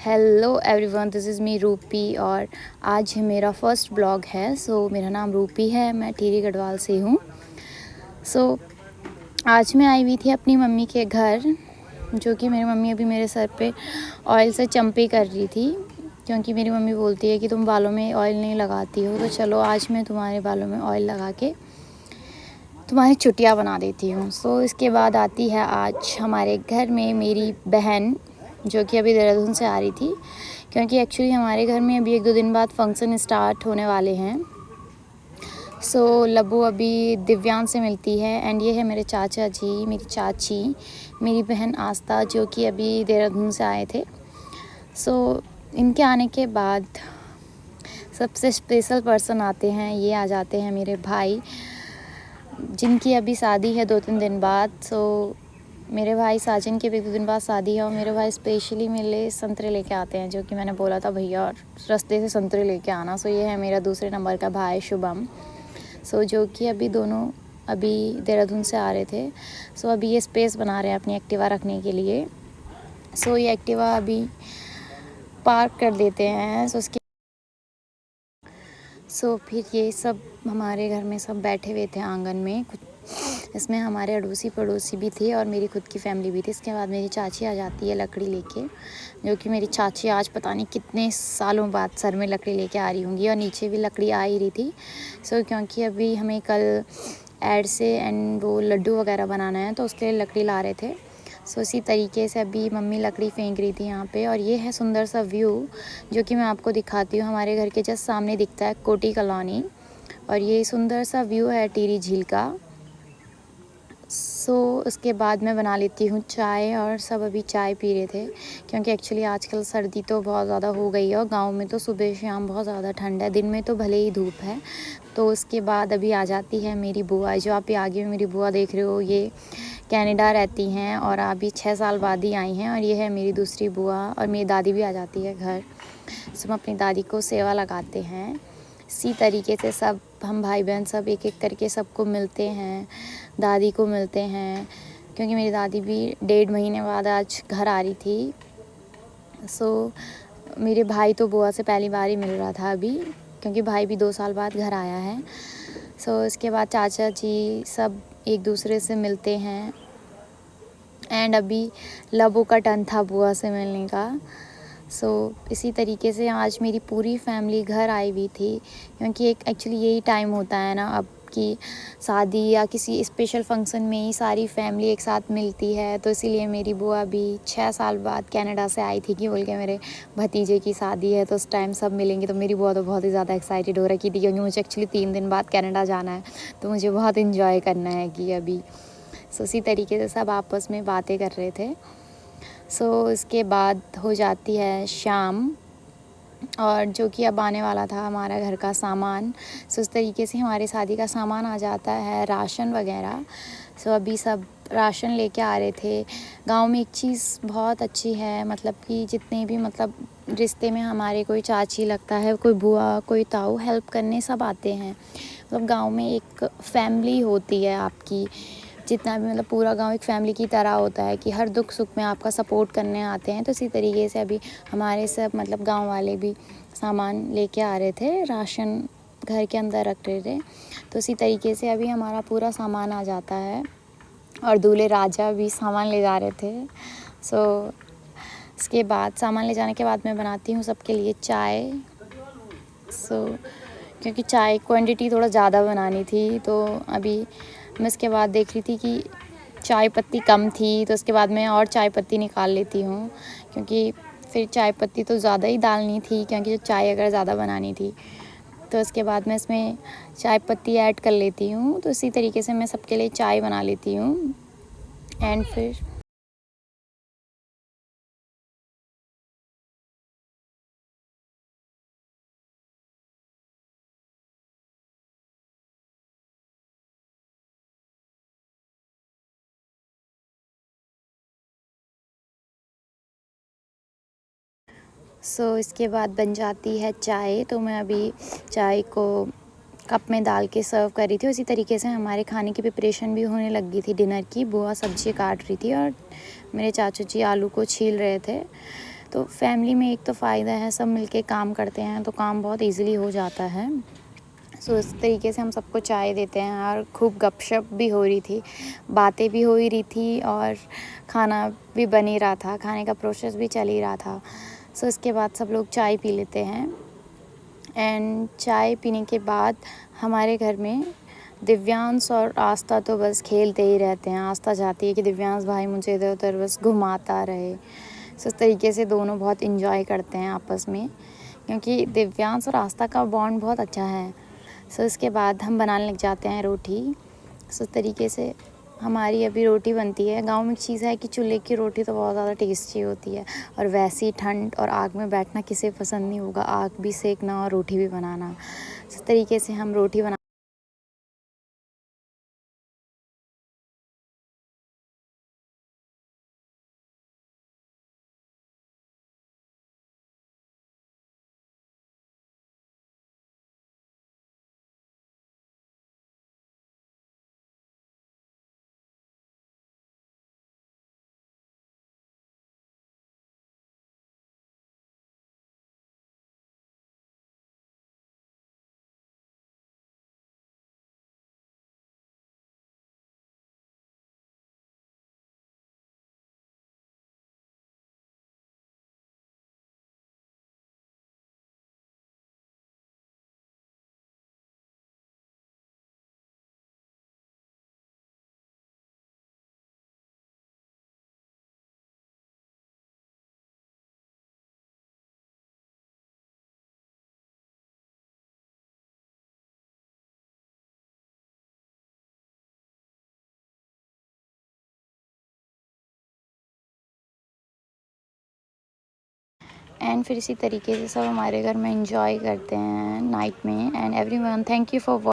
Hello everyone, this is me रूपी और आज मेरा फर्स्ट ब्लॉग है। मेरा नाम रूपी है, मैं टिहरी गढ़वाल से हूँ। आज मैं आई हुई थी अपनी मम्मी के घर, जो कि मेरी मम्मी अभी मेरे सर पे ऑयल से चम्पी कर रही थी, क्योंकि मेरी मम्मी बोलती है कि तुम बालों में ऑयल नहीं लगाती हो, तो चलो आज मैं तुम्हारे बालों में ऑयल लगा के तुम्हारी चुटिया बना देती हूँ। इसके बाद आती है आज हमारे घर में मेरी बहन, जो कि अभी देहरादून से आ रही थी, क्योंकि एक्चुअली हमारे घर में अभी 1-2 दिन बाद फंक्शन स्टार्ट होने वाले हैं। लब्बू अभी दिव्यांग से मिलती है एंड ये है मेरे चाचा जी, मेरी चाची, मेरी बहन आस्था, जो कि अभी देहरादून से आए थे। इनके आने के बाद सबसे स्पेशल पर्सन आते हैं, ये आ जाते हैं मेरे भाई, जिनकी अभी शादी है 2-3 दिन बाद। मेरे भाई साजन की भी 2 दिन बाद शादी है और मेरे भाई स्पेशली मेरे लिए संतरे लेके आते हैं, जो कि मैंने बोला था भैया रास्ते से संतरे लेके आना। ये है मेरा दूसरे नंबर का भाई शुभम, जो कि अभी दोनों देहरादून से आ रहे थे। अभी ये स्पेस बना रहे हैं अपनी एक्टिवा रखने के लिए। ये एक्टिवा अभी पार्क कर देते हैं। फिर ये सब हमारे घर में सब बैठे हुए थे आंगन में। इसमें हमारे अड़ोसी पड़ोसी भी थे और मेरी खुद की फैमिली भी थी। इसके बाद मेरी चाची आ जाती है लकड़ी लेके, जो कि मेरी चाची आज पता नहीं कितने सालों बाद सर में लकड़ी लेके आ रही होंगी, और नीचे भी लकड़ी आ ही रही थी। क्योंकि अभी हमें कल ऐड से एंड वो लड्डू वगैरह बनाना है, तो उसके लिए लकड़ी ला रहे थे। इसी तरीके से अभी मम्मी लकड़ी फेंक रही थी यहाँ पे। और ये है सुंदर सा व्यू, जो कि मैं आपको दिखाती हूँ। हमारे घर के जस्ट सामने दिखता है कोटी कॉलोनी, और ये सुंदर सा व्यू है टिहरी झील का। उसके बाद मैं बना लेती हूँ चाय, और सब अभी चाय पी रहे थे, क्योंकि एक्चुअली आजकल सर्दी तो बहुत ज़्यादा हो गई है और गांव में तो सुबह शाम बहुत ज़्यादा ठंड है, दिन में तो भले ही धूप है। उसके बाद अभी आ जाती है मेरी बुआ, जो आप आगे में मेरी बुआ देख रहे हो, ये कनाडा रहती हैं और अभी 6 साल बाद ही आई हैं। और ये है मेरी दूसरी बुआ, और मेरी दादी भी आ जाती है घर। हम अपनी दादी को सेवा लगाते हैं। इसी तरीके से सब हम भाई बहन सब एक एक करके सबको मिलते हैं, दादी को मिलते हैं, क्योंकि मेरी दादी भी 1.5 महीने बाद आज घर आ रही थी। मेरे भाई तो बुआ से पहली बार ही मिल रहा था अभी, क्योंकि भाई भी 2 साल बाद घर आया है। इसके बाद चाचा जी सब एक दूसरे से मिलते हैं, एंड अभी लबों का टर्न था बुआ से मिलने का। इसी तरीके से आज मेरी पूरी फैमिली घर आई हुई थी, क्योंकि एक एक्चुअली यही टाइम होता है ना अब कि शादी या किसी स्पेशल फंक्शन में ही सारी फैमिली एक साथ मिलती है। तो इसीलिए मेरी बुआ भी 6 साल बाद कनाडा से आई थी कि बोल के मेरे भतीजे की शादी है, तो उस टाइम सब मिलेंगे। तो मेरी बुआ तो बहुत ही ज़्यादा एक्साइटेड हो रखी थी, क्योंकि मुझे एक्चुअली 3 दिन बाद कनाडा जाना है, तो मुझे बहुत इन्जॉय करना है कि अभी। इसी तरीके से सब आपस में बातें कर रहे थे। इसके बाद हो जाती है शाम, और जो कि अब आने वाला था हमारा घर का सामान। इस तरीके से हमारे शादी का सामान आ जाता है, राशन वगैरह। अभी सब राशन लेके आ रहे थे। गांव में एक चीज़ बहुत अच्छी है, मतलब कि जितने भी मतलब रिश्ते में हमारे कोई चाची लगता है, कोई बुआ, कोई ताऊ, हेल्प करने सब आते हैं। मतलब गांव में एक फैमिली होती है आपकी, जितना भी मतलब पूरा गांव एक फैमिली की तरह होता है कि हर दुख सुख में आपका सपोर्ट करने आते हैं। तो इसी तरीके से अभी हमारे सब मतलब गांव वाले भी सामान लेके आ रहे थे, राशन घर के अंदर रख रहे थे। तो इसी तरीके से अभी हमारा पूरा सामान आ जाता है, और दूल्हे राजा भी सामान ले जा रहे थे। इसके बाद सामान ले जाने के बाद मैं बनाती हूँ सबके लिए चाय। क्योंकि चाय क्वांटिटी थोड़ा ज़्यादा बनानी थी, तो अभी मैं इसके बाद देख रही थी कि चाय पत्ती कम थी, तो उसके बाद मैं और चाय पत्ती निकाल लेती हूँ, क्योंकि फिर चाय पत्ती तो ज़्यादा ही डालनी थी, क्योंकि जो चाय अगर ज़्यादा बनानी थी, तो उसके बाद मैं इसमें चाय पत्ती ऐड कर लेती हूँ। तो इसी तरीके से मैं सबके लिए चाय बना लेती हूँ। एंड फिर इसके बाद बन जाती है चाय। तो मैं अभी चाय को कप में डाल के सर्व कर रही थी। उसी तरीके से हमारे खाने की प्रिपरेशन भी होने लगी थी डिनर की। बुआ सब्ज़ी काट रही थी और मेरे चाचू जी आलू को छील रहे थे। तो फैमिली में एक तो फ़ायदा है, सब मिलके काम करते हैं तो काम बहुत ईज़िली हो जाता है। सो इस तरीके से हम सबको चाय देते हैं और खूब गपशप भी हो रही थी, बातें भी हो ही रही थी और खाना भी बन ही रहा था, खाने का प्रोसेस भी चल ही रहा था। सो इसके बाद सब लोग चाय पी लेते हैं एंड चाय पीने के बाद हमारे घर में दिव्यांश और आस्था तो बस खेलते ही रहते हैं। आस्था चाहती है कि दिव्यांश भाई मुझे इधर उधर बस घुमाता रहे। सो इस तरीके से दोनों बहुत इन्जॉय करते हैं आपस में, क्योंकि दिव्यांश और आस्था का बॉन्ड बहुत अच्छा है। सो इसके बाद हम बनाने लग जाते हैं रोटी। सो इस तरीके से हमारी अभी रोटी बनती है। गांव में एक चीज़ है कि चूल्हे की रोटी तो बहुत ज़्यादा टेस्टी होती है, और वैसी ठंड और आग में बैठना किसे पसंद नहीं होगा, आग भी सेकना और रोटी भी बनाना। इस तरीके से हम रोटी बना एंड फिर इसी तरीके से सब हमारे घर में एंजॉय करते हैं नाइट में। And everyone, thank you for